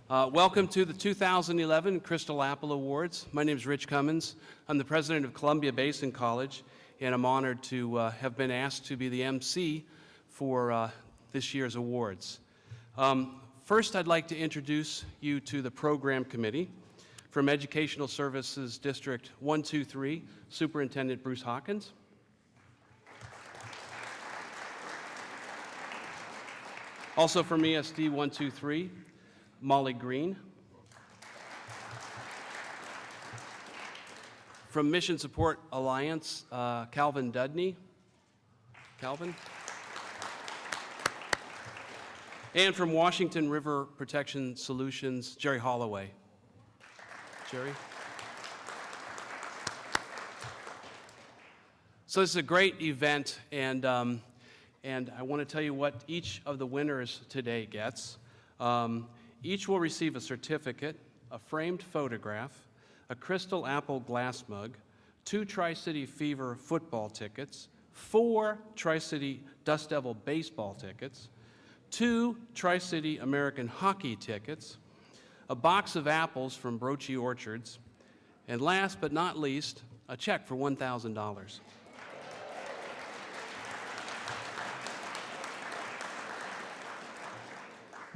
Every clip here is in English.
Welcome to the 2011 Crystal Apple Awards. My name is Rich Cummins. I'm the president of Columbia Basin College, and I'm honored to have been asked to be the MC for this year's awards. First, I'd like to introduce you to the program committee. From Educational Services District 123, Superintendent Bruce Hawkins. Also from ESD 123, Molly Green. From Mission Support Alliance, Calvin Dudney. Calvin. And from Washington River Protection Solutions, Jerry Holloway. Jerry. So this is a great event, and I want to tell you what each of the winners today gets. Each will receive a certificate, a framed photograph, a Crystal Apple glass mug, 2 Tri-City Fever football tickets, 4 Tri-City Dust Devil baseball tickets, 2 Tri-City American hockey tickets, a box of apples from Broachy Orchards, and last but not least, a check for $1,000.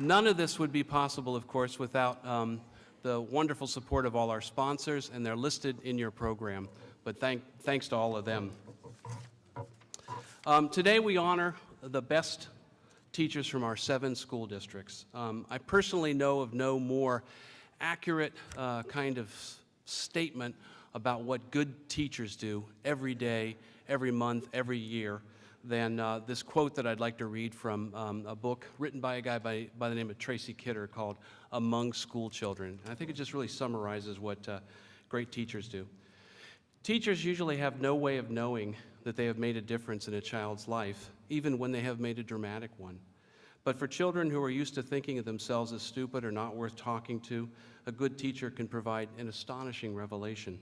None of this would be possible, of course, without the wonderful support of all our sponsors, and they're listed in your program, but thanks to all of them. Today we honor the best teachers from our 7 school districts. I personally know of no more accurate kind of statement about what good teachers do every day, every month, every year than this quote that I'd like to read from a book written by a guy by the name of Tracy Kidder called Among School Children. And I think it just really summarizes what great teachers do. Teachers usually have no way of knowing that they have made a difference in a child's life, even when they have made a dramatic one. But for children who are used to thinking of themselves as stupid or not worth talking to, a good teacher can provide an astonishing revelation.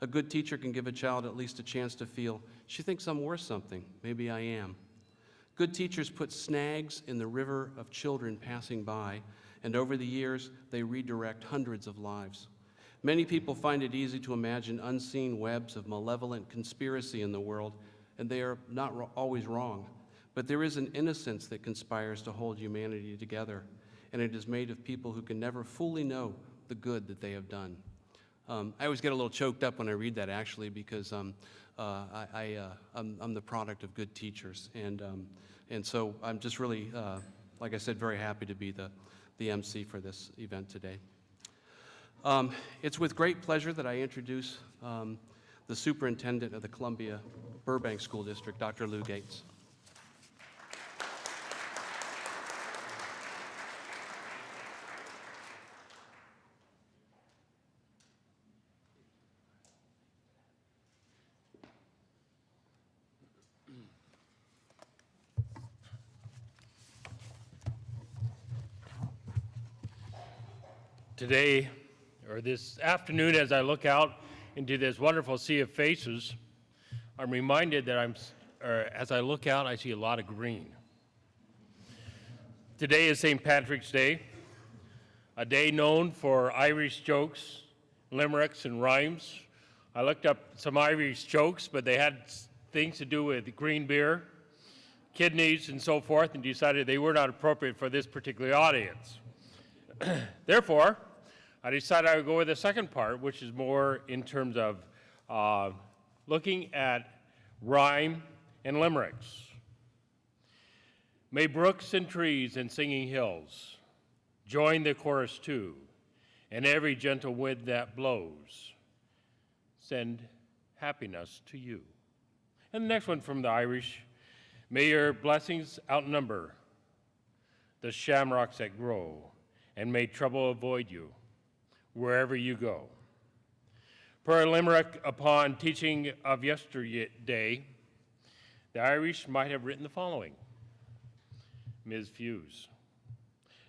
A good teacher can give a child at least a chance to feel, she thinks I'm worth something, maybe I am. Good teachers put snags in the river of children passing by, and over the years, they redirect hundreds of lives. Many people find it easy to imagine unseen webs of malevolent conspiracy in the world, and they are not always wrong. But there is an innocence that conspires to hold humanity together, and it is made of people who can never fully know the good that they have done. I always get a little choked up when I read that, actually, because I'm the product of good teachers, and so I'm just really, like I said, very happy to be the MC for this event today. It's with great pleasure that I introduce the superintendent of the Columbia Burbank School District, Dr. Lou Gates. Today, or this afternoon, as I look out into this wonderful sea of faces, I'm reminded that as I look out, I see a lot of green. Today is St. Patrick's Day, a day known for Irish jokes, limericks, and rhymes. I looked up some Irish jokes, but they had things to do with green beer, kidneys, and so forth, and decided they were not appropriate for this particular audience. Therefore, I decided I would go with the second part, which is more in terms of looking at rhyme and limericks. May brooks and trees and singing hills join the chorus too, and every gentle wind that blows send happiness to you. And the next one from the Irish, may your blessings outnumber the shamrocks that grow, and may trouble avoid you wherever you go. Per a limerick upon teaching of yesterday, the Irish might have written the following. Ms. Fuse.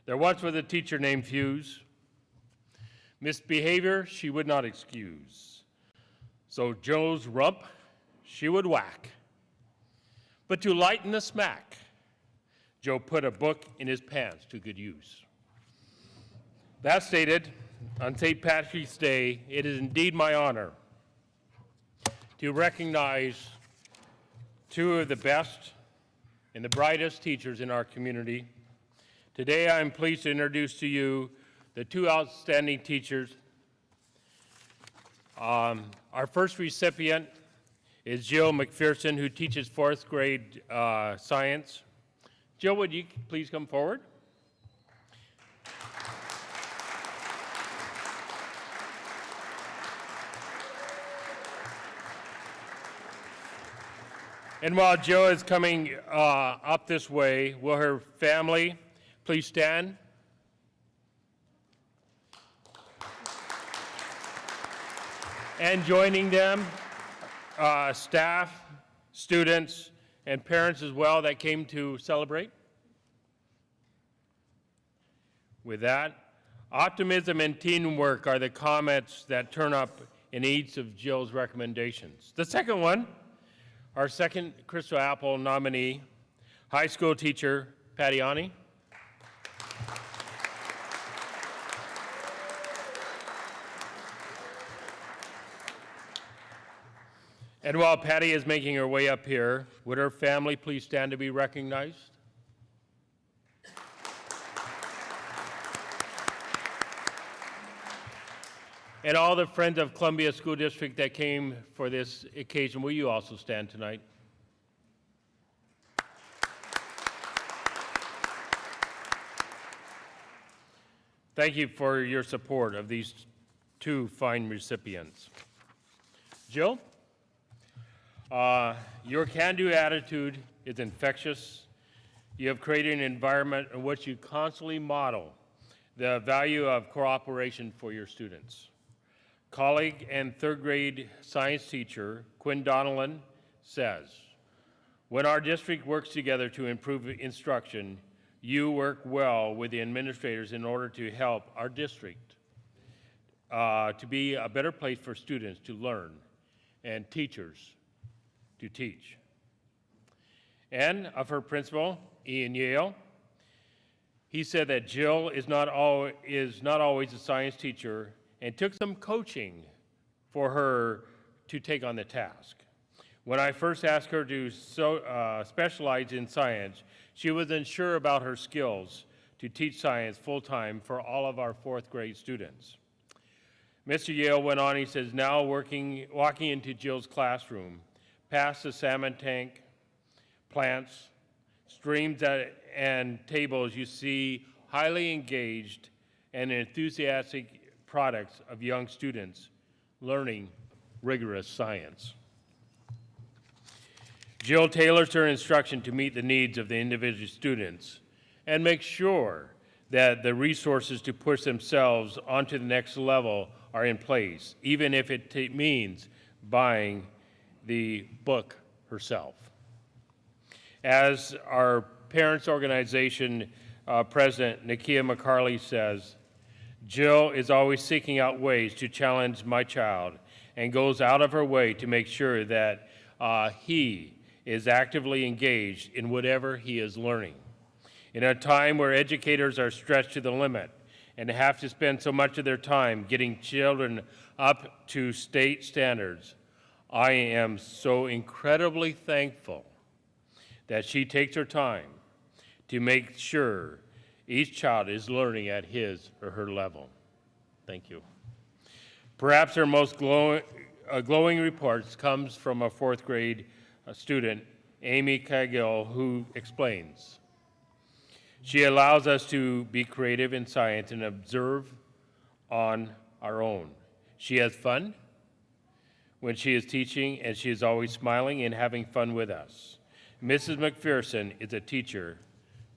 There once was a teacher named Fuse. Misbehavior she would not excuse. So Joe's rump she would whack. But to lighten the smack, Joe put a book in his pants to good use. That stated, on St. Patrick's Day, it is indeed my honor to recognize two of the best and the brightest teachers in our community. Today, I am pleased to introduce to you the two outstanding teachers. Our first recipient is Jill McPherson, who teaches fourth grade science. Jill, would you please come forward? And while Jill is coming up this way, will her family please stand? And joining them, staff, students, and parents as well that came to celebrate. With that, optimism and teamwork are the comments that turn up in each of Jill's recommendations. The second one, our second Crystal Apple nominee, high school teacher Patty Ani. And while Patty is making her way up here, would her family please stand to be recognized? And all the friends of Columbia School District that came for this occasion, will you also stand tonight? Thank you for your support of these two fine recipients. Jill, your can-do attitude is infectious. You have created an environment in which you constantly model the value of cooperation for your students. Colleague and third grade science teacher Quinn Donnellan says, when our district works together to improve instruction, you work well with the administrators in order to help our district to be a better place for students to learn and teachers to teach. And of her principal, Ian Yale, he said that Jill is not always a science teacher and took some coaching for her to take on the task. When I first asked her to specialize in science, she was unsure about her skills to teach science full-time for all of our fourth grade students. Mr. Yale went on, he says, now walking into Jill's classroom, past the salmon tank, plants, streams and tables, you see highly engaged and enthusiastic products of young students learning rigorous science. Jill tailors her instruction to meet the needs of the individual students and makes sure that the resources to push themselves onto the next level are in place, even if it means buying the book herself. As our parents' organization president, Nakia McCarley, says, Jill is always seeking out ways to challenge my child and goes out of her way to make sure that he is actively engaged in whatever he is learning. In a time where educators are stretched to the limit and have to spend so much of their time getting children up to state standards, I am so incredibly thankful that she takes her time to make sure each child is learning at his or her level. Thank you. Perhaps her most glowing reports comes from a fourth grade student, Amy Cagill, who explains, she allows us to be creative in science and observe on our own. She has fun when she is teaching, and she is always smiling and having fun with us. Mrs. McPherson is a teacher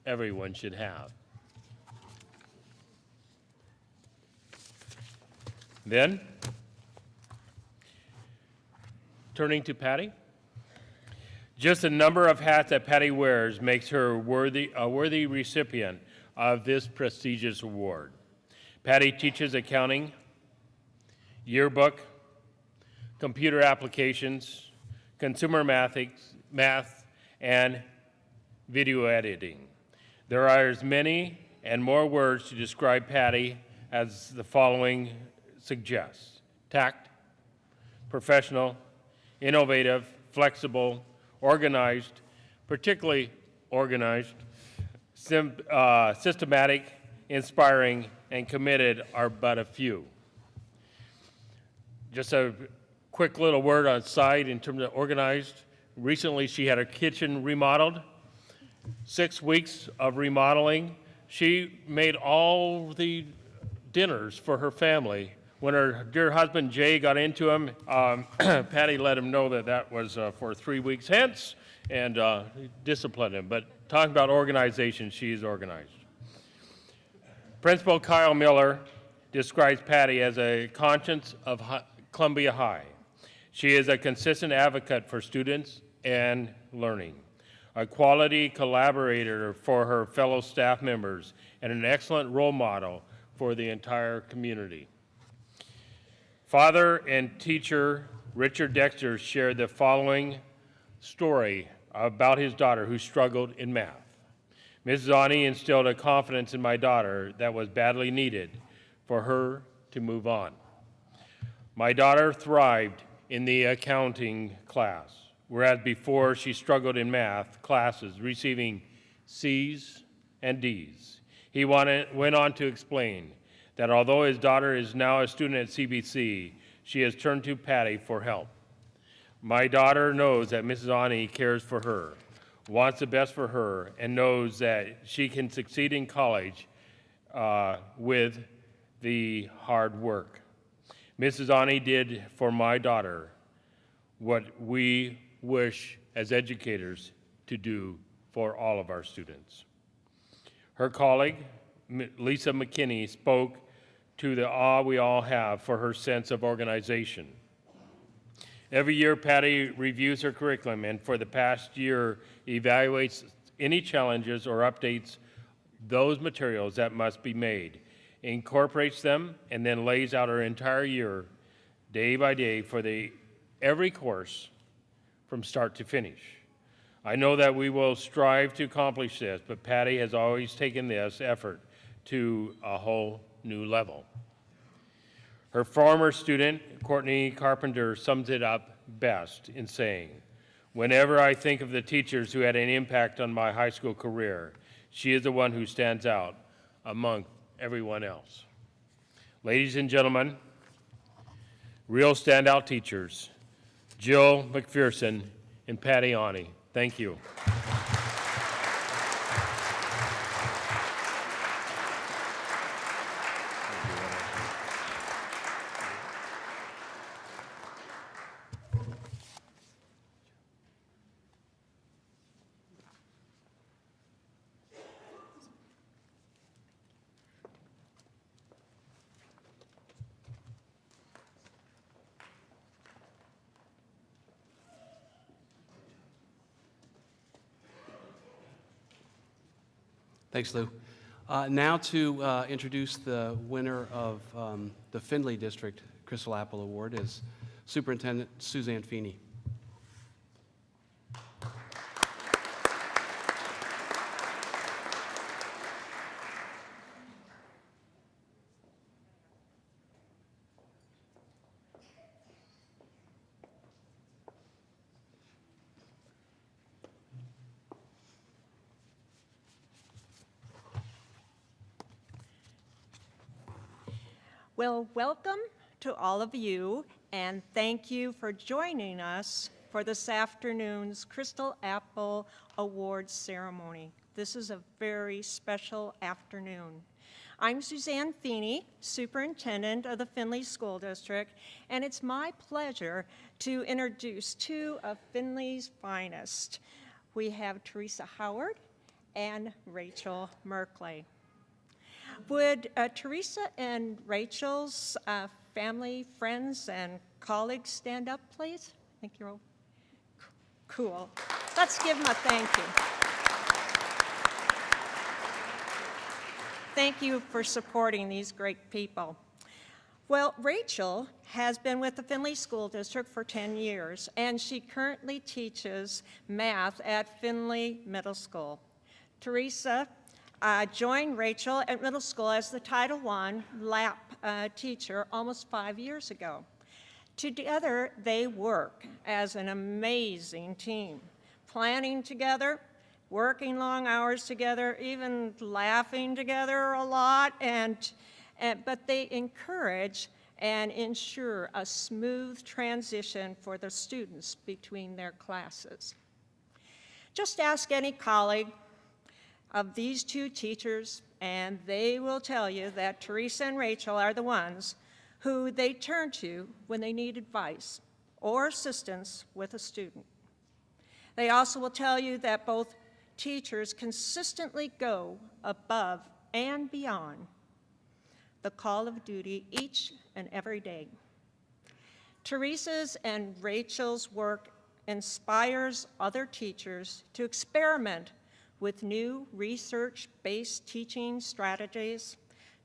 everyone should have. Then, turning to Patty, just the number of hats that Patty wears makes her a worthy recipient of this prestigious award. Patty teaches accounting, yearbook, computer applications, consumer math, and video editing. There are as many and more words to describe Patty as the following suggests: tact, professional, innovative, flexible, organized, particularly organized, systematic, inspiring, and committed are but a few. Just a quick little word on side in terms of organized. Recently, she had her kitchen remodeled. 6 weeks of remodeling. She made all the dinners for her family. When her dear husband Jay got into him, Patty let him know that that was for 3 weeks hence, and disciplined him. But talking about organization, she's organized. Principal Kyle Miller describes Patty as a conscience of Columbia High. She is a consistent advocate for students and learning, a quality collaborator for her fellow staff members, and an excellent role model for the entire community. Father and teacher Richard Dexter shared the following story about his daughter who struggled in math. Mrs. Ani instilled a confidence in my daughter that was badly needed for her to move on. My daughter thrived in the accounting class, whereas before she struggled in math classes, receiving C's and D's. He went on to explain that although his daughter is now a student at CBC, she has turned to Patty for help. My daughter knows that Mrs. Ani cares for her, wants the best for her, and knows that she can succeed in college with the hard work. Mrs. Ani did for my daughter what we wish as educators to do for all of our students. Her colleague, Lisa McKinney, spoke to the awe we all have for her sense of organization. Every year, Patty reviews her curriculum and for the past year evaluates any challenges or updates those materials that must be made, incorporates them, and then lays out her entire year, day by day, for every course from start to finish. I know that we will strive to accomplish this, but Patty has always taken this effort to a whole new level. Her former student, Courtney Carpenter, sums it up best in saying, "Whenever I think of the teachers who had an impact on my high school career, she is the one who stands out among everyone else." Ladies and gentlemen, real standout teachers, Jill McPherson and Patty Ani. Thank you. Thanks, Lou. Now to introduce the winner of the Findlay District Crystal Apple Award is Superintendent Suzanne Feeney. Well, welcome to all of you, and thank you for joining us for this afternoon's Crystal Apple Awards ceremony. This is a very special afternoon. I'm Suzanne Feeney, Superintendent of the Findlay School District, and it's my pleasure to introduce two of Findlay's finest. We have Teresa Howard and Rachel Merkley. Would Teresa and Rachel's family, friends, and colleagues stand up, please? I think you're all cool. Let's give them a thank you. Thank you for supporting these great people. Well, Rachel has been with the Findlay School District for 10 years, and she currently teaches math at Findlay Middle School. Teresa joined Rachel at middle school as the Title I lap teacher almost 5 years ago. Together, they work as an amazing team, planning together, working long hours together, even laughing together a lot, but they encourage and ensure a smooth transition for the students between their classes. Just ask any colleague of these two teachers, and they will tell you that Teresa and Rachel are the ones who they turn to when they need advice or assistance with a student. They also will tell you that both teachers consistently go above and beyond the call of duty each and every day. Teresa's and Rachel's work inspires other teachers to experiment with new research-based teaching strategies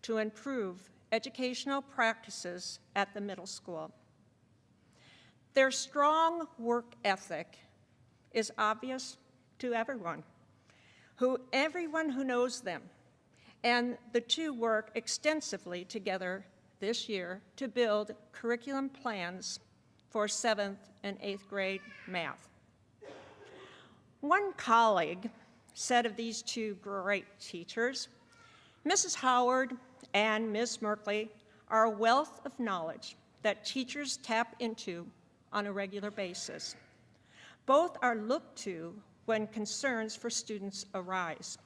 to improve educational practices at the middle school. Their strong work ethic is obvious to everyone who knows them, and the two work extensively together this year to build curriculum plans for 7th and 8th grade math. One colleague said of these two great teachers, Mrs. Howard and Ms. Merkley are a wealth of knowledge that teachers tap into on a regular basis. Both are looked to when concerns for students arise.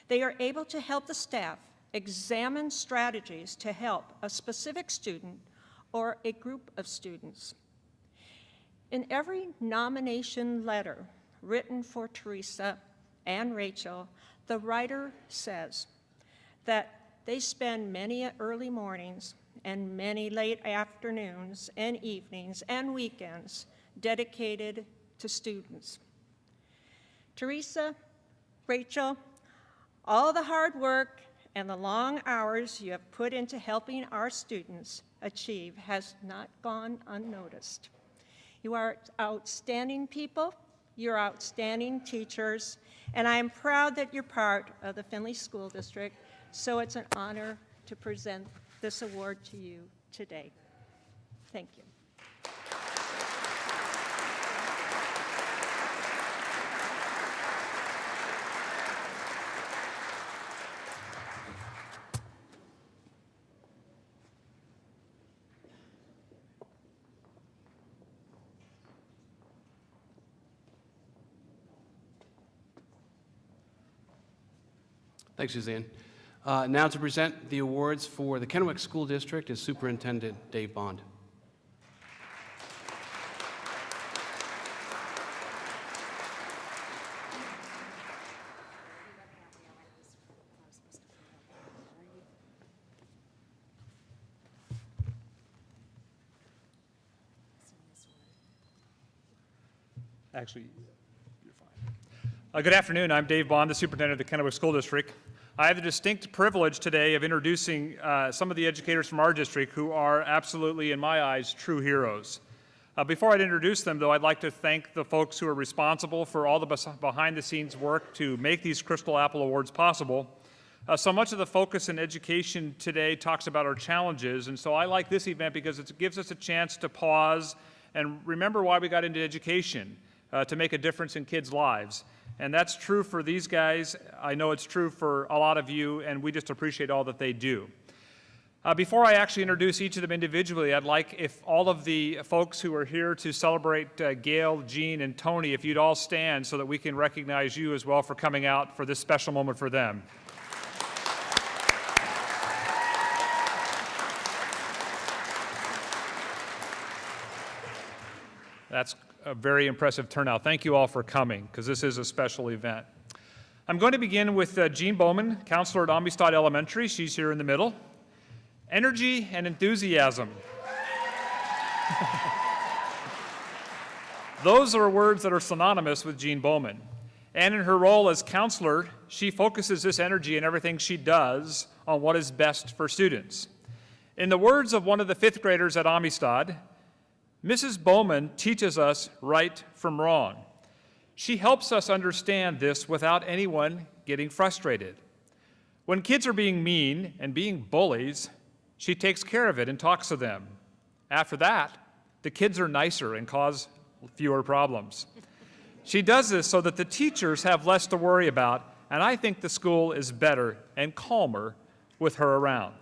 They are able to help the staff examine strategies to help a specific student or a group of students. In every nomination letter written for Teresa and Rachel, the writer says that they spend many early mornings and many late afternoons and evenings and weekends dedicated to students. Teresa, Rachel, all the hard work and the long hours you have put into helping our students achieve has not gone unnoticed. You are outstanding people, you're outstanding teachers, and I am proud that you're part of the Findlay School District, so it's an honor to present this award to you today. Thank you. Thanks, Suzanne. Now to present the awards for the Kennewick School District is Superintendent Dave Bond. Actually, you're fine. Good afternoon. I'm Dave Bond, the superintendent of the Kennewick School District. I have the distinct privilege today of introducing some of the educators from our district who are absolutely, in my eyes, true heroes. Before I introduce them, though, I'd like to thank the folks who are responsible for all the behind-the-scenes work to make these Crystal Apple Awards possible. So much of the focus in education today talks about our challenges, and so I like this event because it gives us a chance to pause and remember why we got into education, to make a difference in kids' lives. And that's true for these guys. I know it's true for a lot of you, and we just appreciate all that they do. Before I actually introduce each of them individually, I'd like if all of the folks who are here to celebrate Gail, Jean, and Tony, if you'd all stand so that we can recognize you as well for coming out for this special moment for them. That's a very impressive turnout. Thank you all for coming, because this is a special event. I'm going to begin with Jean Bowman, counselor at Amistad Elementary. She's here in the middle. Energy and enthusiasm. Those are words that are synonymous with Jean Bowman. And in her role as counselor, she focuses this energy and everything she does on what is best for students. In the words of one of the 5th graders at Amistad, Mrs. Bowman teaches us right from wrong. She helps us understand this without anyone getting frustrated. When kids are being mean and being bullies, she takes care of it and talks to them. After that, the kids are nicer and cause fewer problems. She does this so that the teachers have less to worry about, and I think the school is better and calmer with her around.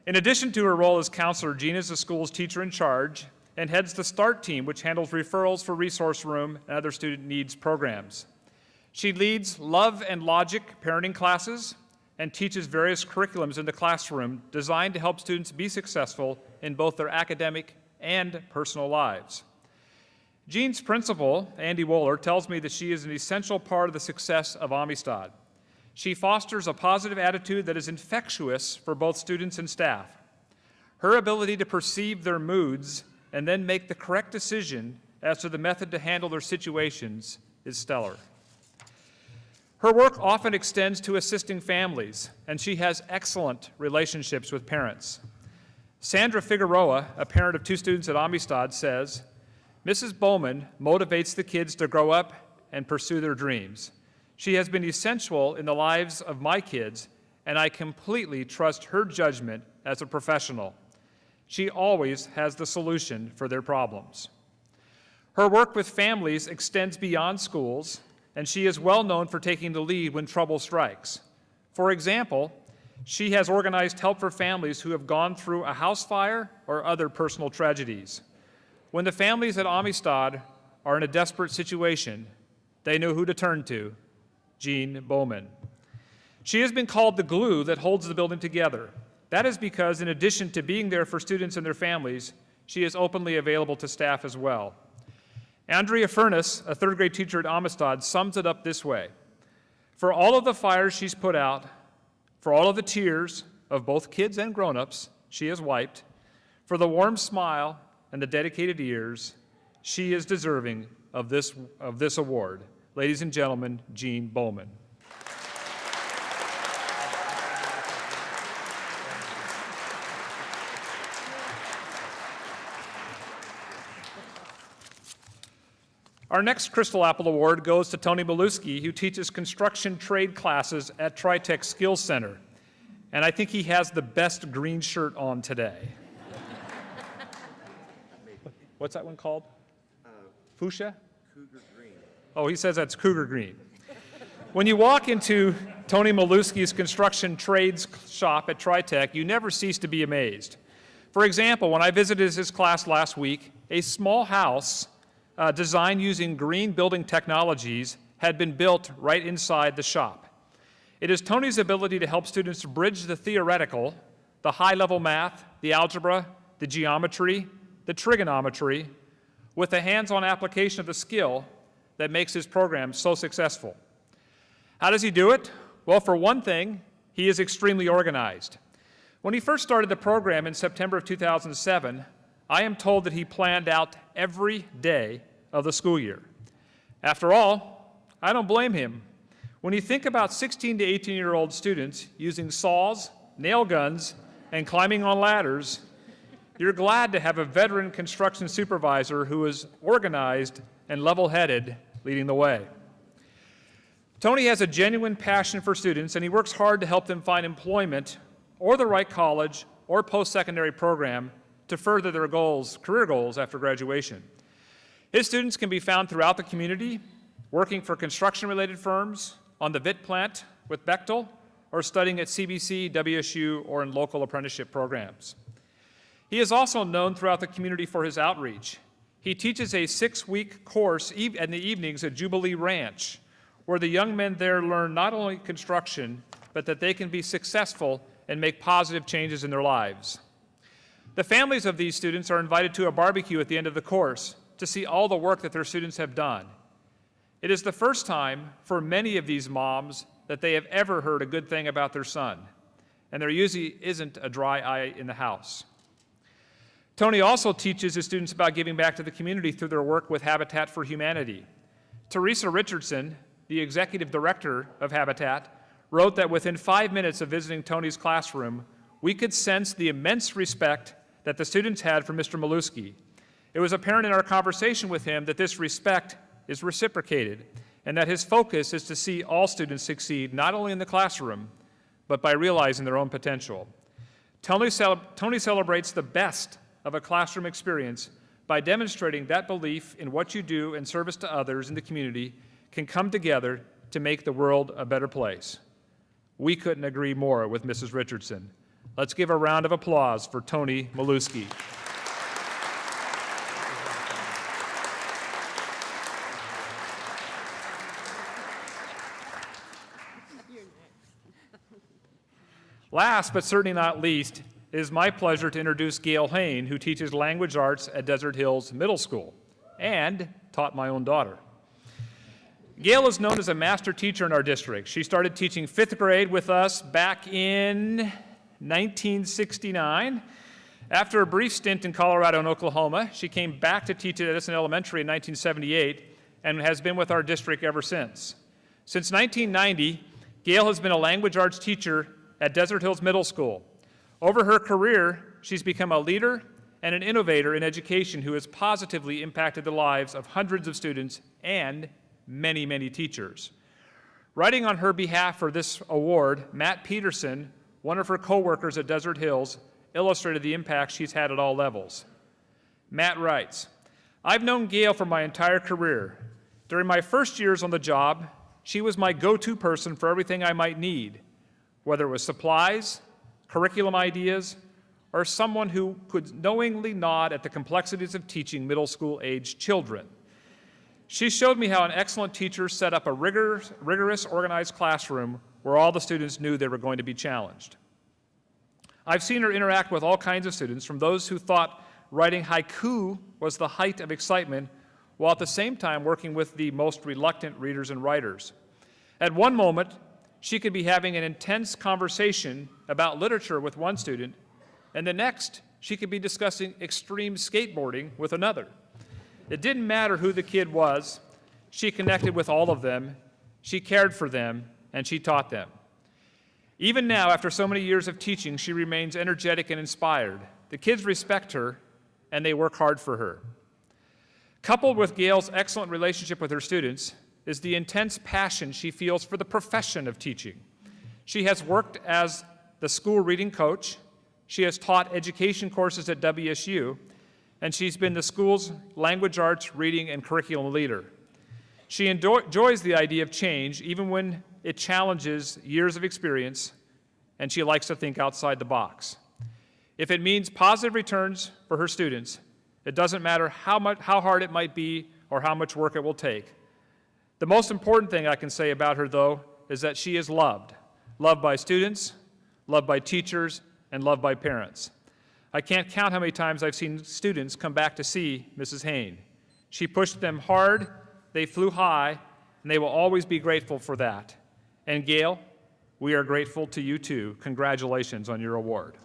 In addition to her role as counselor, Jean is the school's teacher in charge and heads the START team, which handles referrals for resource room and other student needs programs. She leads Love and Logic parenting classes and teaches various curriculums in the classroom designed to help students be successful in both their academic and personal lives. Jean's principal, Andy Wohler, tells me that she is an essential part of the success of Amistad. She fosters a positive attitude that is infectious for both students and staff. Her ability to perceive their moods and then make the correct decision as to the method to handle their situations is stellar. Her work often extends to assisting families, and she has excellent relationships with parents. Sandra Figueroa, a parent of 2 students at Amistad, says, "Mrs. Bowman motivates the kids to grow up and pursue their dreams. She has been essential in the lives of my kids, and I completely trust her judgment as a professional. She always has the solution for their problems." Her work with families extends beyond schools, and she is well known for taking the lead when trouble strikes. For example, she has organized help for families who have gone through a house fire or other personal tragedies. When the families at Amistad are in a desperate situation, they know who to turn to: Jean Bowman. She has been called the glue that holds the building together. That is because, in addition to being there for students and their families, she is openly available to staff as well. Andrea Furness, a 3rd grade teacher at Amistad, sums it up this way: "For all of the fires she's put out, for all of the tears of both kids and grown-ups she has wiped, for the warm smile and the dedicated ears, she is deserving of this award." Ladies and gentlemen, Jean Bowman. Our next Crystal Apple Award goes to Tony Maluski, who teaches construction trade classes at Tri-Tech Skills Center. And I think he has the best green shirt on today. What's that one called? Fuchsia? Cougar green. Oh, he says that's cougar green. When you walk into Tony Maluski's construction trades shop at Tri-Tech, you never cease to be amazed. For example, when I visited his class last week, a small house designed using green building technologies had been built right inside the shop. It is Tony's ability to help students bridge the theoretical, the high-level math, the algebra, the geometry, the trigonometry, with the hands-on application of the skill that makes his program so successful. How does he do it? Well, for one thing, he is extremely organized. When he first started the program in September of 2007, I am told that he planned out every day of the school year. After all, I don't blame him. When you think about 16 to 18-year-old students using saws, nail guns, and climbing on ladders, you're glad to have a veteran construction supervisor who is organized and level-headed leading the way. Tony has a genuine passion for students, and he works hard to help them find employment or the right college or post-secondary program to further their goals, career goals after graduation. His students can be found throughout the community, working for construction-related firms, on the VIT plant with Bechtel, or studying at CBC, WSU, or in local apprenticeship programs. He is also known throughout the community for his outreach. He teaches a 6-week course in the evenings at Jubilee Ranch, where the young men there learn not only construction, but that they can be successful and make positive changes in their lives. The families of these students are invited to a barbecue at the end of the course to see all the work that their students have done. It is the first time for many of these moms that they have ever heard a good thing about their son, and there usually isn't a dry eye in the house. Tony also teaches his students about giving back to the community through their work with Habitat for Humanity. Teresa Richardson, the executive director of Habitat, wrote that within 5 minutes of visiting Tony's classroom, we could sense the immense respect that the students had for Mr. Maluski. It was apparent in our conversation with him that this respect is reciprocated, and that his focus is to see all students succeed not only in the classroom, but by realizing their own potential. Tony celebrates the best of a classroom experience by demonstrating that belief in what you do in service to others in the community can come together to make the world a better place. We couldn't agree more with Mrs. Richardson. Let's give a round of applause for Tony Maluski. Last but certainly not least, it is my pleasure to introduce Gail Hain, who teaches language arts at Desert Hills Middle School and taught my own daughter. Gail is known as a master teacher in our district. She started teaching 5th grade with us back in 1969. After a brief stint in Colorado and Oklahoma, she came back to teach at Edison Elementary in 1978 and has been with our district ever since. Since 1990, Gail has been a language arts teacher at Desert Hills Middle School. Over her career, she's become a leader and an innovator in education who has positively impacted the lives of hundreds of students and many, many teachers. Writing on her behalf for this award, Matt Peterson, one of her co-workers at Desert Hills, illustrated the impact she's had at all levels. Matt writes, "I've known Gail for my entire career. During my first years on the job, she was my go-to person for everything I might need, whether it was supplies, curriculum ideas, or someone who could knowingly nod at the complexities of teaching middle school-aged children. She showed me how an excellent teacher set up a rigorous, organized classroom where all the students knew they were going to be challenged. I've seen her interact with all kinds of students, from those who thought writing haiku was the height of excitement, while at the same time working with the most reluctant readers and writers. At one moment, she could be having an intense conversation about literature with one student, and the next, she could be discussing extreme skateboarding with another. It didn't matter who the kid was. She connected with all of them, she cared for them, and she taught them. Even now, after so many years of teaching, she remains energetic and inspired. The kids respect her, and they work hard for her. Coupled with Gail's excellent relationship with her students is the intense passion she feels for the profession of teaching. She has worked as the school reading coach, she has taught education courses at WSU, and she's been the school's language arts, reading, and curriculum leader. She enjoys the idea of change, even when it challenges years of experience, and she likes to think outside the box. If it means positive returns for her students, it doesn't matter how hard it might be or how much work it will take. The most important thing I can say about her, though, is that she is loved. Loved by students, loved by teachers, and loved by parents. I can't count how many times I've seen students come back to see Mrs. Hain. She pushed them hard, they flew high, and they will always be grateful for that. And Gail, we are grateful to you too. Congratulations on your award.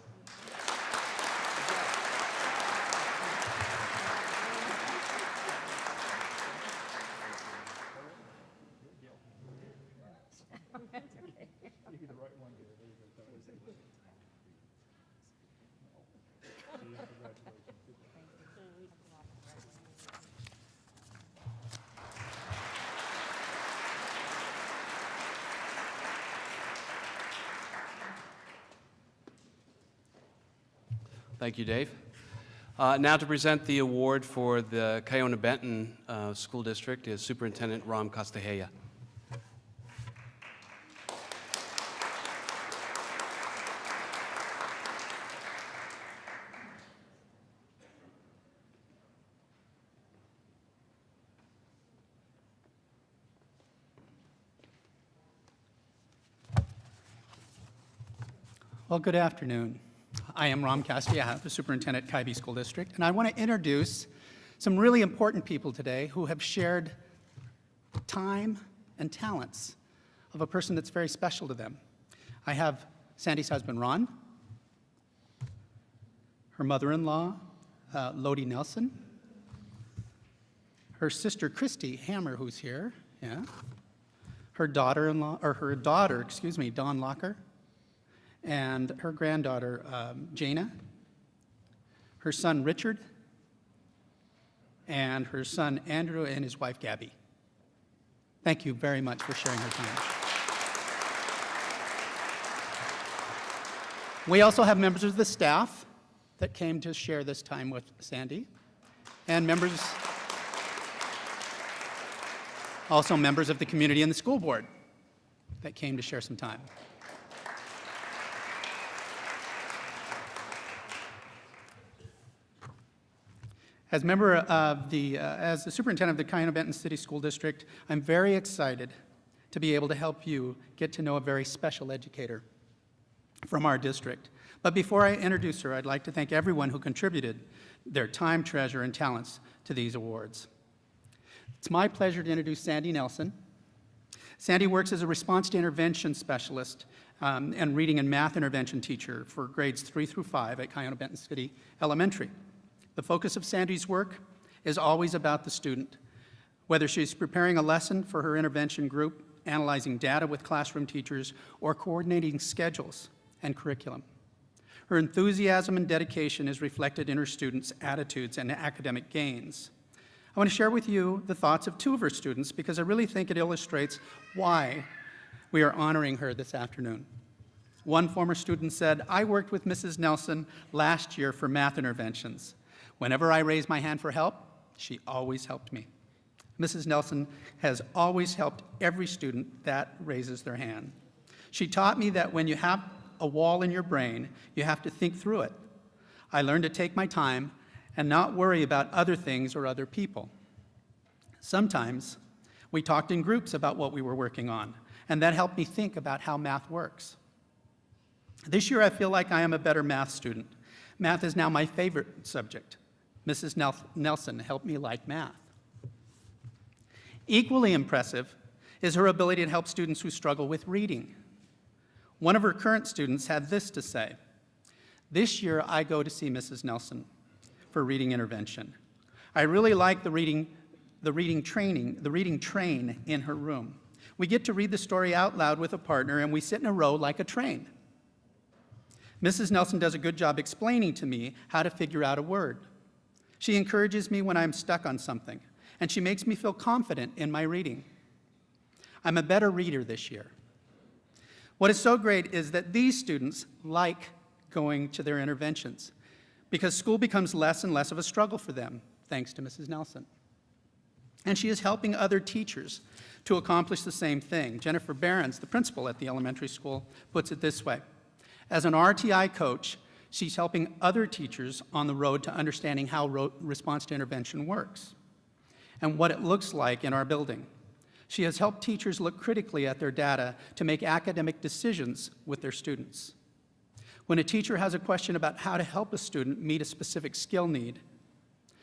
Thank you, Dave. Now to present the award for the Kiona-Benton School District is Superintendent Ram Castilleja. Well, good afternoon. I am Ram Castilleja, the superintendent at Columbia School District, and I want to introduce some really important people today who have shared time and talents of a person that's very special to them. I have Sandy's husband, Ron, her mother-in-law, Lodi Nelson, her sister, Christy Hammer, who's here, yeah, her daughter, Dawn Locker, and her granddaughter, Jana, her son, Richard, and her son, Andrew, and his wife, Gabby. Thank you very much for sharing her time. We also have members of the staff that came to share this time with Sandy, and also members of the community and the school board that came to share some time. As the superintendent of the Cayuga-Benton City School District, I'm very excited to be able to help you get to know a very special educator from our district. But before I introduce her, I'd like to thank everyone who contributed their time, treasure, and talents to these awards. It's my pleasure to introduce Sandy Nelson. Sandy works as a response to intervention specialist and reading and math intervention teacher for grades 3 through 5 at Cayuga-Benton City Elementary. The focus of Sandy's work is always about the student, whether she's preparing a lesson for her intervention group, analyzing data with classroom teachers, or coordinating schedules and curriculum. Her enthusiasm and dedication is reflected in her students' attitudes and academic gains. I want to share with you the thoughts of two of her students because I really think it illustrates why we are honoring her this afternoon. One former student said, "I worked with Mrs. Nelson last year for math interventions. Whenever I raised my hand for help, she always helped me." Mrs. Nelson has always helped every student that raises their hand. She taught me that when you have a wall in your brain, you have to think through it. I learned to take my time and not worry about other things or other people. Sometimes we talked in groups about what we were working on, and that helped me think about how math works. This year I feel like I am a better math student. Math is now my favorite subject. Mrs. Nelson helped me like math. Equally impressive is her ability to help students who struggle with reading. One of her current students had this to say, "This year I go to see Mrs. Nelson for reading intervention. I really like the reading train in her room. We get to read the story out loud with a partner and we sit in a row like a train. Mrs. Nelson does a good job explaining to me how to figure out a word. She encourages me when I'm stuck on something, and she makes me feel confident in my reading. I'm a better reader this year." What is so great is that these students like going to their interventions because school becomes less and less of a struggle for them, thanks to Mrs. Nelson. And she is helping other teachers to accomplish the same thing. Jennifer Behrens, the principal at the elementary school, puts it this way. As an RTI coach, she's helping other teachers on the road to understanding how response to intervention works and what it looks like in our building. She has helped teachers look critically at their data to make academic decisions with their students. When a teacher has a question about how to help a student meet a specific skill need,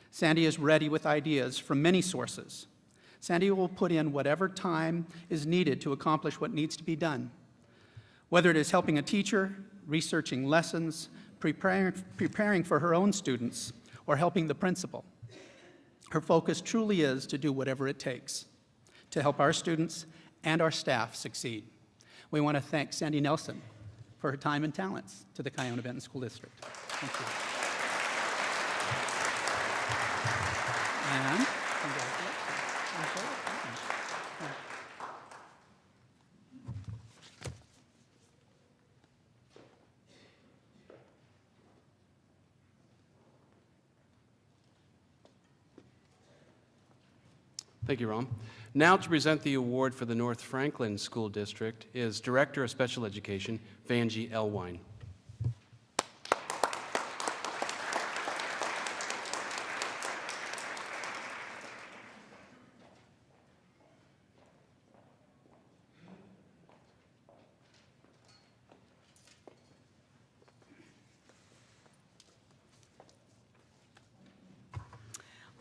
Sandy is ready with ideas from many sources. Sandy will put in whatever time is needed to accomplish what needs to be done, whether it is helping a teacher, researching lessons, preparing for her own students, or helping the principal. Her focus truly is to do whatever it takes to help our students and our staff succeed. We want to thank Sandy Nelson for her time and talents to the Cayuga-Benton School District. Thank you. And congratulations. Thank you, Ron. Now to present the award for the North Franklin School District is Director of Special Education, Vanjie Elwine.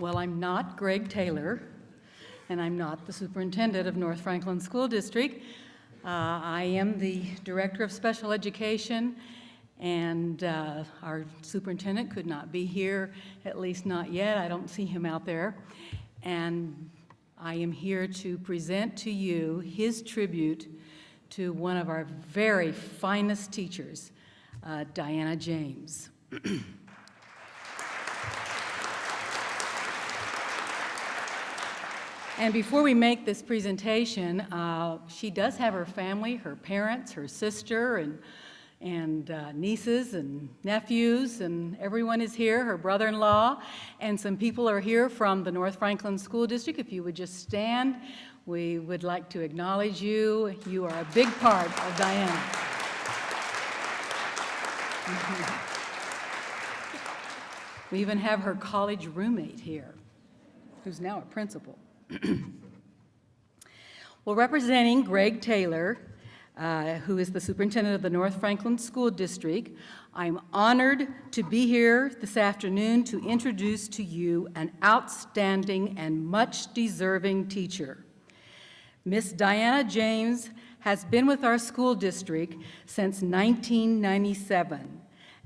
Well, I'm not Greg Taylor, and I'm not the superintendent of North Franklin School District. I am the Director of Special Education, and our superintendent could not be here, at least not yet. I don't see him out there. And I am here to present to you his tribute to one of our very finest teachers, Diana James. And before we make this presentation, she does have her family, her parents, her sister, and nieces and nephews, and everyone is here, her brother-in-law, and some people are here from the North Franklin School District. If you would just stand, we would like to acknowledge you. You are a big part of Diana. We even have her college roommate here, who's now a principal. Well, representing Greg Taylor, who is the superintendent of the North Franklin School District, I'm honored to be here this afternoon to introduce to you an outstanding and much deserving teacher. Miss Diana James has been with our school district since 1997,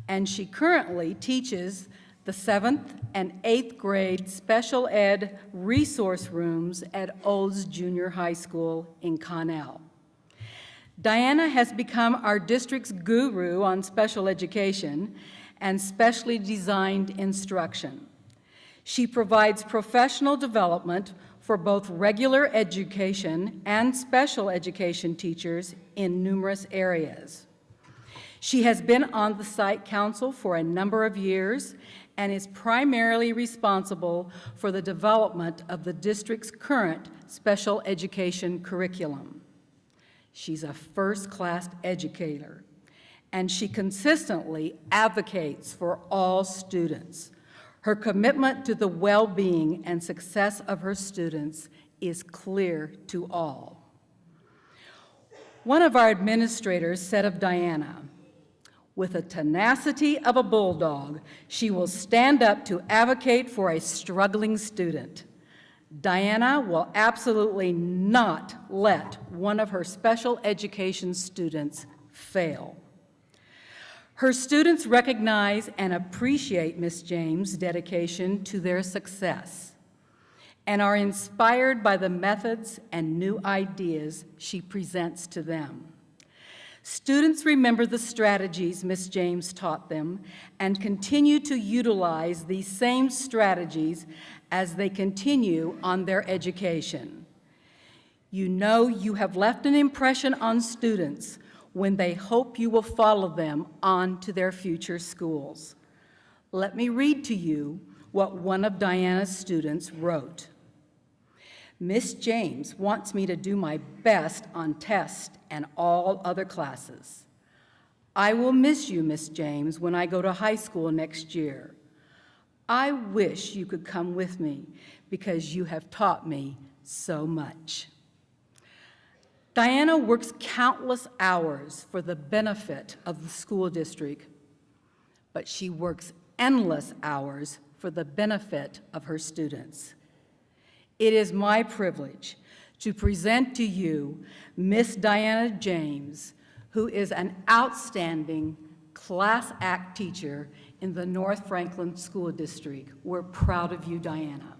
and she currently teaches the 7th and 8th grade special ed resource rooms at Olds Junior High School in Connell. Diana has become our district's guru on special education and specially designed instruction. She provides professional development for both regular education and special education teachers in numerous areas. She has been on the site council for a number of years and is primarily responsible for the development of the district's current special education curriculum. She's a first-class educator, and she consistently advocates for all students. Her commitment to the well-being and success of her students is clear to all. One of our administrators said of Diana, "With the tenacity of a bulldog, she will stand up to advocate for a struggling student." Diana will absolutely not let one of her special education students fail. Her students recognize and appreciate Ms. James' dedication to their success and are inspired by the methods and new ideas she presents to them. Students remember the strategies Ms. James taught them and continue to utilize these same strategies as they continue on their education. You know you have left an impression on students when they hope you will follow them on to their future schools. Let me read to you what one of Diana's students wrote. "Miss James wants me to do my best on tests and all other classes. I will miss you, Miss James, when I go to high school next year. I wish you could come with me because you have taught me so much." Diana works countless hours for the benefit of the school district, but she works endless hours for the benefit of her students. It is my privilege to present to you Miss Diana James, who is an outstanding class act teacher in the North Franklin School District. We're proud of you, Diana.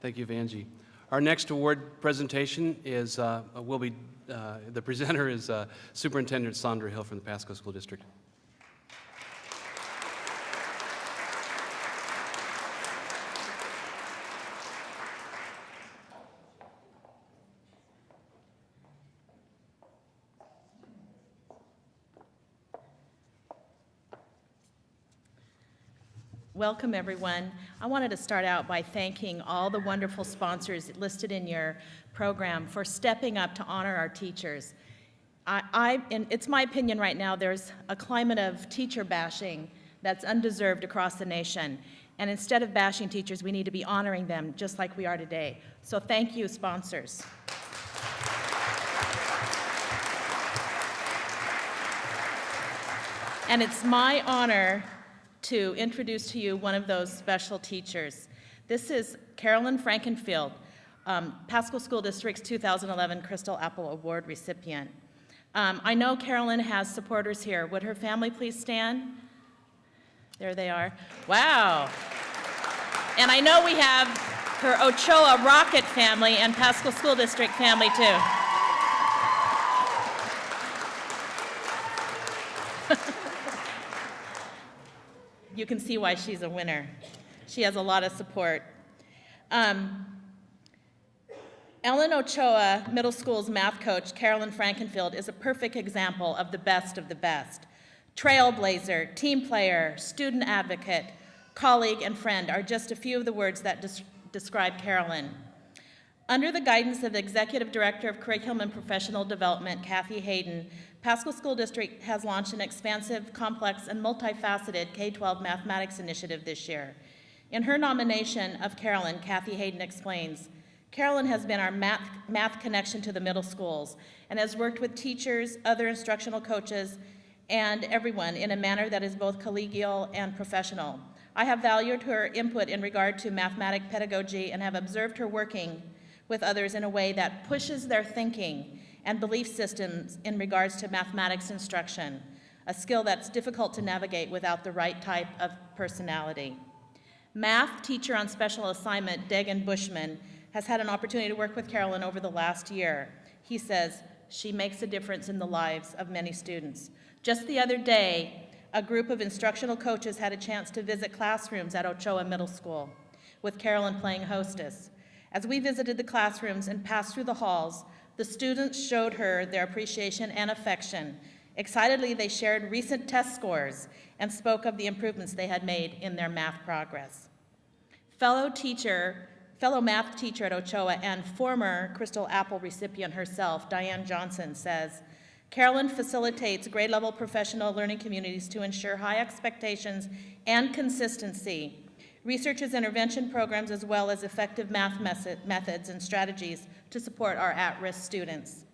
Thank you, Vanjie. Our next award presentation is, the presenter is Superintendent Sandra Hill from the Pasco School District. Welcome, everyone. I wanted to start out by thanking all the wonderful sponsors listed in your program for stepping up to honor our teachers. And it's my opinion right now, there's a climate of teacher bashing that's undeserved across the nation. And instead of bashing teachers, we need to be honoring them just like we are today. So thank you, sponsors. And it's my honor to introduce to you one of those special teachers. This is Carolyn Frankenfield, Pasco School District's 2011 Crystal Apple Award recipient. I know Carolyn has supporters here. Would her family please stand? There they are. Wow. And I know we have her Ochoa Rocket family and Pasco School District family too. You can see why she's a winner. She has a lot of support. Ellen Ochoa Middle School's math coach, Carolyn Frankenfield, is a perfect example of the best of the best. Trailblazer, team player, student advocate, colleague, and friend are just a few of the words that describe Carolyn. Under the guidance of the Executive Director of Curriculum and Professional Development, Kathy Hayden, Pasco School District has launched an expansive, complex, and multifaceted K-12 mathematics initiative this year. In her nomination of Carolyn, Kathy Hayden explains, Carolyn has been our math connection to the middle schools and has worked with teachers, other instructional coaches, and everyone in a manner that is both collegial and professional. I have valued her input in regard to mathematic pedagogy and have observed her working with others in a way that pushes their thinking and belief systems in regards to mathematics instruction, a skill that's difficult to navigate without the right type of personality. Math teacher on special assignment, Dagan Bushman, has had an opportunity to work with Carolyn over the last year. He says, she makes a difference in the lives of many students. Just the other day, a group of instructional coaches had a chance to visit classrooms at Ochoa Middle School, with Carolyn playing hostess. As we visited the classrooms and passed through the halls, the students showed her their appreciation and affection. Excitedly, they shared recent test scores and spoke of the improvements they had made in their math progress. Fellow math teacher at Ochoa and former Crystal Apple recipient herself, Diane Johnson, says, Carolyn facilitates grade-level professional learning communities to ensure high expectations and consistency, researches intervention programs, as well as effective math methods and strategies to support our at-risk students,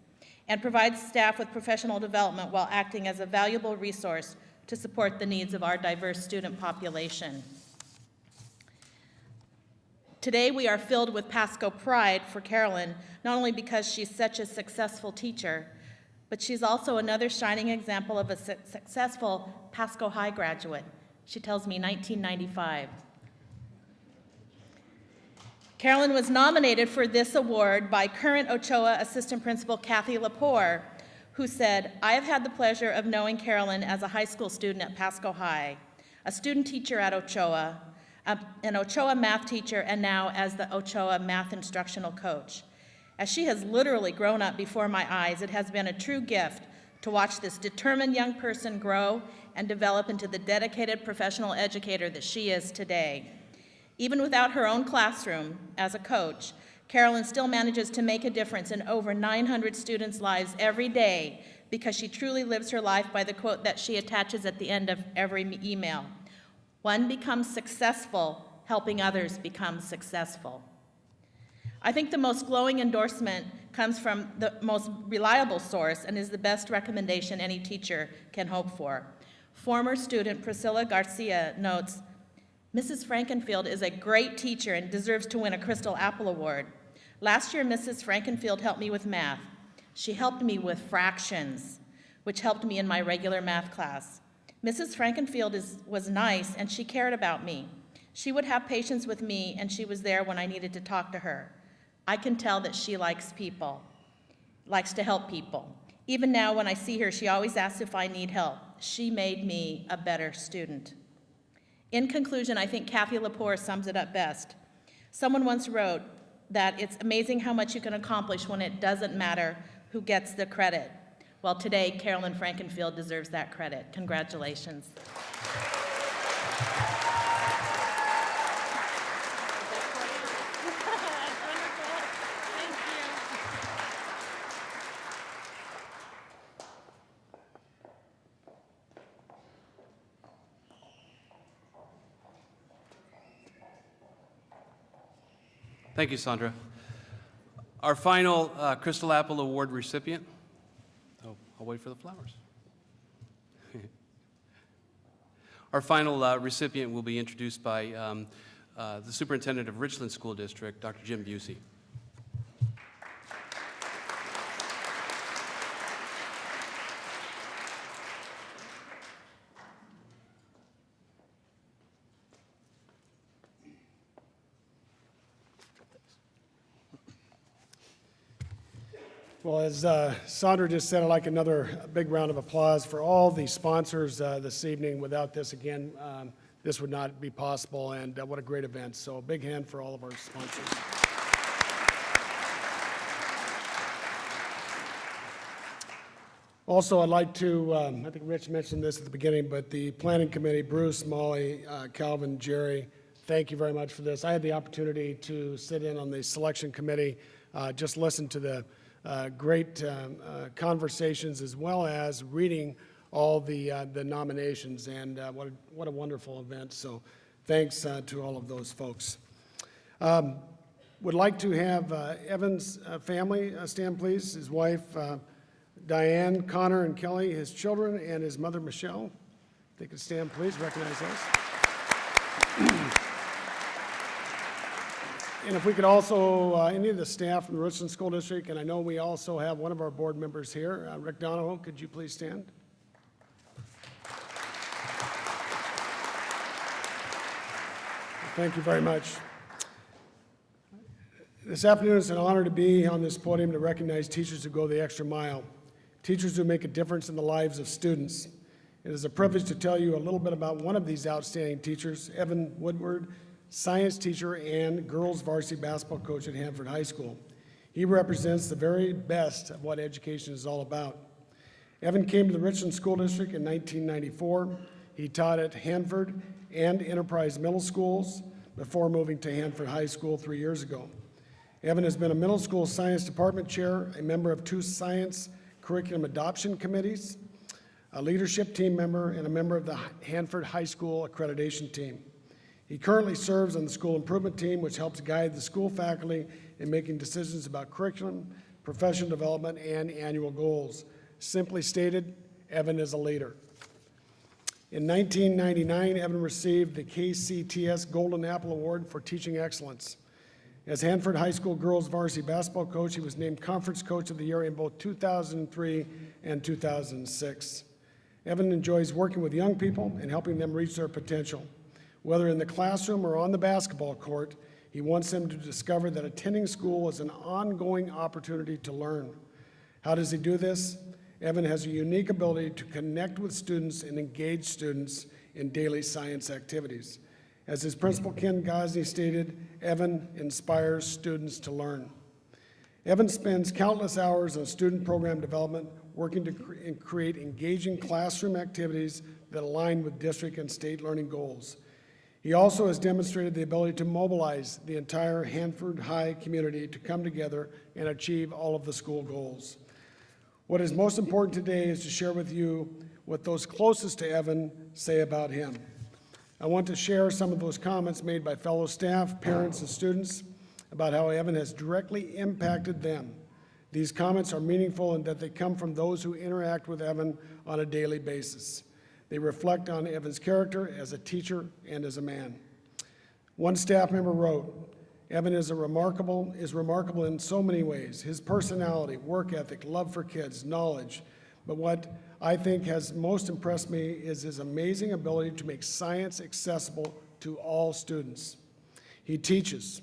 and provides staff with professional development while acting as a valuable resource to support the needs of our diverse student population. Today, we are filled with Pasco pride for Carolyn, not only because she's such a successful teacher, but she's also another shining example of a successful Pasco High graduate. She tells me 1995. Carolyn was nominated for this award by current Ochoa Assistant Principal Kathy Lepore, who said, I have had the pleasure of knowing Carolyn as a high school student at Pasco High, a student teacher at Ochoa, an Ochoa math teacher, and now as the Ochoa math instructional coach. As she has literally grown up before my eyes, it has been a true gift to watch this determined young person grow and develop into the dedicated professional educator that she is today. Even without her own classroom as a coach, Carolyn still manages to make a difference in over 900 students' lives every day because she truly lives her life by the quote that she attaches at the end of every email. One becomes successful helping others become successful. I think the most glowing endorsement comes from the most reliable source and is the best recommendation any teacher can hope for. Former student Priscilla Garcia notes, Mrs. Frankenfield is a great teacher and deserves to win a Crystal Apple Award. Last year, Mrs. Frankenfield helped me with math. She helped me with fractions, which helped me in my regular math class. Mrs. Frankenfield was nice and she cared about me. She would have patience with me and she was there when I needed to talk to her. I can tell that she likes people, likes to help people. Even now when I see her, she always asks if I need help. She made me a better student. In conclusion, I think Kathy Lepore sums it up best. Someone once wrote that it's amazing how much you can accomplish when it doesn't matter who gets the credit. Well, today, Carolyn Frankenfield deserves that credit. Congratulations. Thank you, Sandra. Our final Crystal Apple Award recipient, I'll wait for the flowers. Our final recipient will be introduced by the Superintendent of Richland School District, Dr. Jim Busey. Well, as Sandra just said, I'd like another big round of applause for all the sponsors this evening. Without this, again, this would not be possible, and what a great event. So a big hand for all of our sponsors. Also, I'd like to, I think Rich mentioned this at the beginning, but the planning committee, Bruce, Molly, Calvin, Jerry, thank you very much for this. I had the opportunity to sit in on the selection committee, just listen to the great conversations as well as reading all the nominations, and what a wonderful event. So thanks to all of those folks. Would like to have Evan's family stand, please. His wife, Diane, Connor, and Kelly, his children, and his mother, Michelle. If they could stand, please, recognize those. And if we could also, any of the staff from the Richland School District, and I know we also have one of our board members here, Rick Donahoe, could you please stand? Thank you very much. This afternoon it's an honor to be on this podium to recognize teachers who go the extra mile, teachers who make a difference in the lives of students. It is a privilege to tell you a little bit about one of these outstanding teachers, Evan Woodward, science teacher and girls varsity basketball coach at Hanford High School. He represents the very best of what education is all about. Evan came to the Richland School District in 1994. He taught at Hanford and Enterprise Middle Schools before moving to Hanford High School 3 years ago. Evan has been a middle school science department chair, a member of 2 science curriculum adoption committees, a leadership team member, and a member of the Hanford High School accreditation team. He currently serves on the school improvement team, which helps guide the school faculty in making decisions about curriculum, professional development, and annual goals. Simply stated, Evan is a leader. In 1999, Evan received the KCTS Golden Apple Award for teaching excellence. As Hanford High School girls varsity basketball coach, he was named Conference Coach of the Year in both 2003 and 2006. Evan enjoys working with young people and helping them reach their potential. Whether in the classroom or on the basketball court, he wants them to discover that attending school is an ongoing opportunity to learn. How does he do this? Evan has a unique ability to connect with students and engage students in daily science activities. As his principal, Ken Gosney, stated, Evan inspires students to learn. Evan spends countless hours on student program development, working to create engaging classroom activities that align with district and state learning goals. He also has demonstrated the ability to mobilize the entire Hanford High community to come together and achieve all of the school goals. What is most important today is to share with you what those closest to Evan say about him. I want to share some of those comments made by fellow staff, parents, and students about how Evan has directly impacted them. These comments are meaningful in that they come from those who interact with Evan on a daily basis. They reflect on Evan's character as a teacher and as a man. One staff member wrote, Evan is remarkable in so many ways. His personality, work ethic, love for kids, knowledge. But what I think has most impressed me is his amazing ability to make science accessible to all students. He teaches.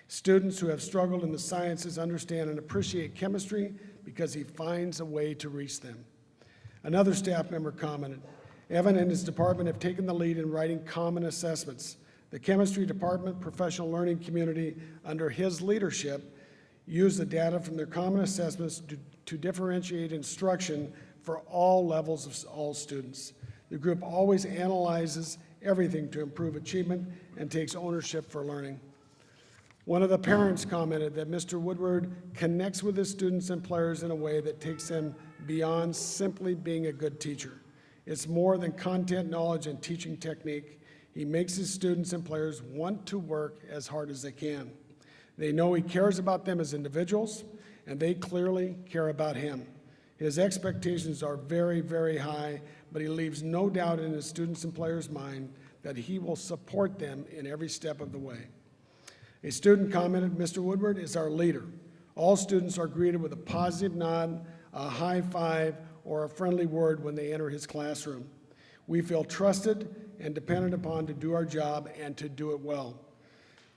Students who have struggled in the sciences understand and appreciate chemistry because he finds a way to reach them. Another staff member commented, Evan and his department have taken the lead in writing common assessments. The chemistry department professional learning community under his leadership use the data from their common assessments to differentiate instruction for all levels of all students. The group always analyzes everything to improve achievement and takes ownership for learning. One of the parents commented that Mr. Woodward connects with his students and players in a way that takes them beyond simply being a good teacher. It's more than content knowledge and teaching technique. He makes his students and players want to work as hard as they can. They know he cares about them as individuals, and they clearly care about him. His expectations are very, very high, but he leaves no doubt in his students' and players' mind that he will support them in every step of the way. A student commented, Mr. Woodward is our leader. All students are greeted with a positive nod, a high five, or a friendly word when they enter his classroom. We feel trusted and dependent upon to do our job and to do it well.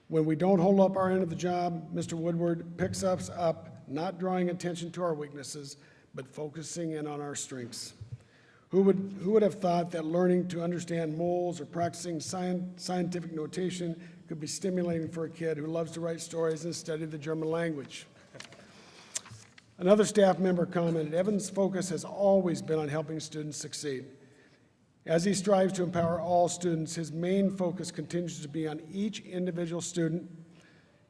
When we don't hold up our end of the job, Mr. Woodward picks us up not drawing attention to our weaknesses, but focusing in on our strengths. Who would have thought that learning to understand moles or practicing scientific notation could be stimulating for a kid who loves to write stories and study the German language? Another staff member commented, Evan's focus has always been on helping students succeed. As he strives to empower all students, his main focus continues to be on each individual student.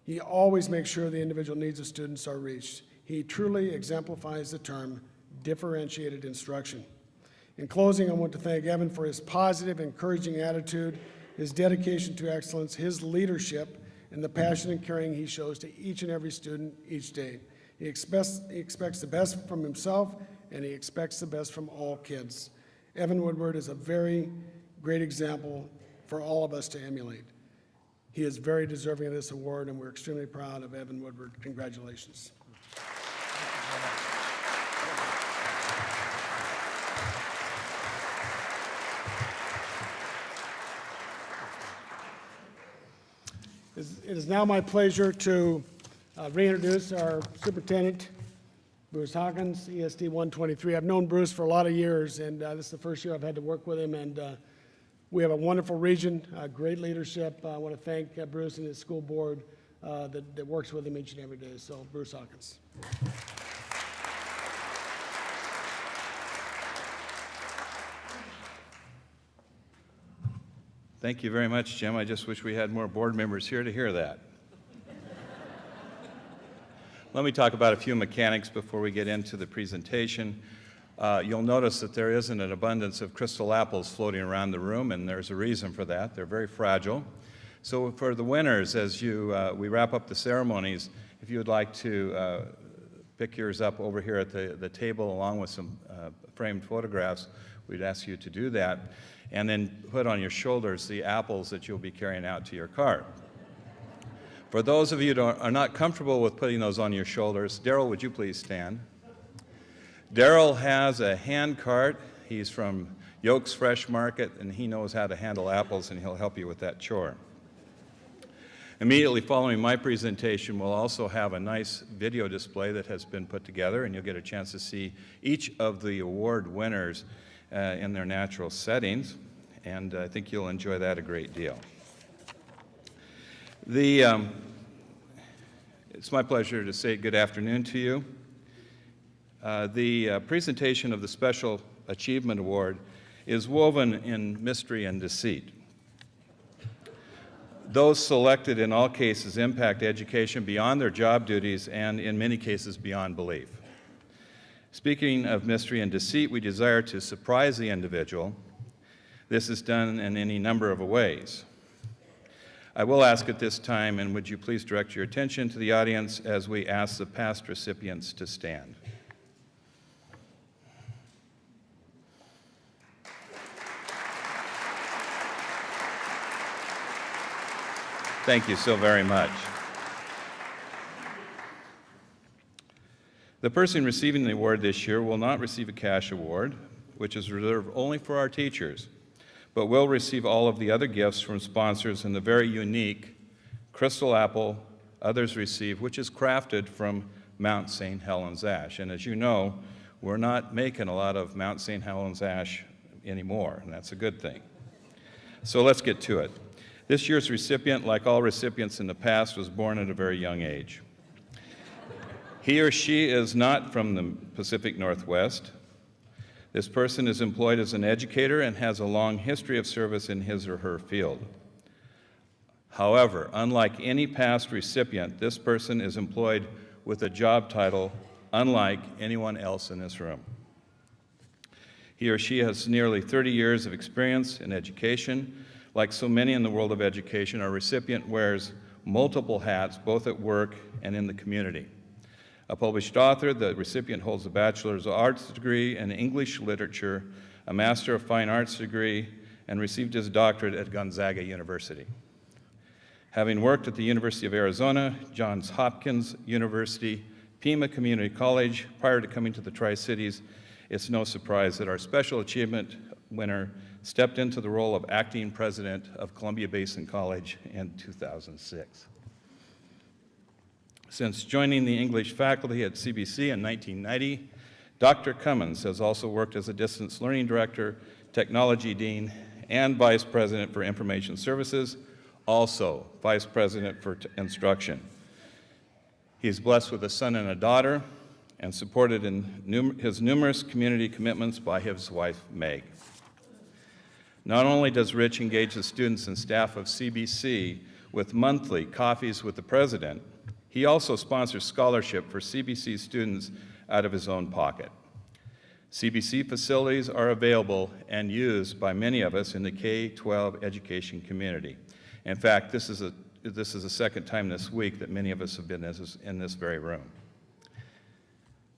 He always makes sure the individual needs of students are reached. He truly exemplifies the term differentiated instruction. In closing, I want to thank Evan for his positive, encouraging attitude, his dedication to excellence, his leadership, and the passion and caring he shows to each and every student each day. He expects the best from himself, and he expects the best from all kids. Evan Woodward is a very great example for all of us to emulate. He is very deserving of this award, and we're extremely proud of Evan Woodward. Congratulations. It is now my pleasure to reintroduce our superintendent, Bruce Hawkins, ESD 123. I've known Bruce for a lot of years, and this is the first year I've had to work with him, and we have a wonderful region, great leadership. I want to thank Bruce and his school board that works with him each and every day. So, Bruce Hawkins. Thank you very much, Jim. I just wish we had more board members here to hear that. Let me talk about a few mechanics before we get into the presentation. You'll notice that there isn't an abundance of crystal apples floating around the room, and there's a reason for that. They're very fragile. So for the winners, as we wrap up the ceremonies, if you would like to pick yours up over here at the table along with some framed photographs, we'd ask you to do that. And then put on your shoulders the apples that you'll be carrying out to your car. For those of you who are not comfortable with putting those on your shoulders, Daryl, would you please stand? Daryl has a hand cart. He's from Yolks Fresh Market, and he knows how to handle apples, and he'll help you with that chore. Immediately following my presentation, we'll also have a nice video display that has been put together, and you'll get a chance to see each of the award winners in their natural settings, and I think you'll enjoy that a great deal. It's my pleasure to say good afternoon to you. The presentation of the Special Achievement Award is woven in mystery and deceit. Those selected in all cases impact education beyond their job duties and in many cases beyond belief. Speaking of mystery and deceit, we desire to surprise the individual. This is done in any number of ways. I will ask at this time, and would you please direct your attention to the audience as we ask the past recipients to stand. Thank you so very much. The person receiving the award this year will not receive a cash award, which is reserved only for our teachers, but will receive all of the other gifts from sponsors in the very unique crystal apple others receive, which is crafted from Mount St. Helens ash. And as you know, we're not making a lot of Mount St. Helens ash anymore, and that's a good thing. So let's get to it. This year's recipient, like all recipients in the past, was born at a very young age. He or she is not from the Pacific Northwest. This person is employed as an educator and has a long history of service in his or her field. However, unlike any past recipient, this person is employed with a job title unlike anyone else in this room. He or she has nearly 30 years of experience in education. Like so many in the world of education, our recipient wears multiple hats, both at work and in the community. A published author, the recipient holds a Bachelor's of Arts degree in English Literature, a Master of Fine Arts degree, and received his doctorate at Gonzaga University. Having worked at the University of Arizona, Johns Hopkins University, Pima Community College, prior to coming to the Tri-Cities, it's no surprise that our Special Achievement winner stepped into the role of acting president of Columbia Basin College in 2006. Since joining the English faculty at CBC in 1990, Dr. Cummins has also worked as a distance learning director, technology dean, and vice president for information services, also vice president for instruction. He's blessed with a son and a daughter and supported in his numerous community commitments by his wife, Meg. Not only does Rich engage the students and staff of CBC with monthly coffees with the president, he also sponsors scholarship for CBC students out of his own pocket. CBC facilities are available and used by many of us in the K-12 education community. In fact, this is the second time this week that many of us have been in this very room.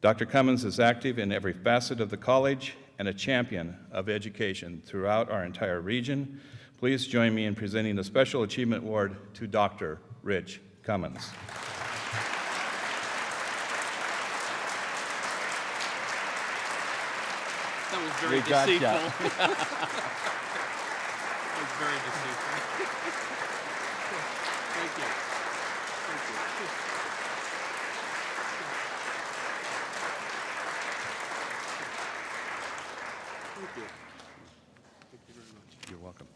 Dr. Cummins is active in every facet of the college and a champion of education throughout our entire region. Please join me in presenting the Special Achievement Award to Dr. Rich Cummins. That was very deceitful. That was very deceitful. Thank you. Thank you. Thank you. Thank you very much. You're welcome.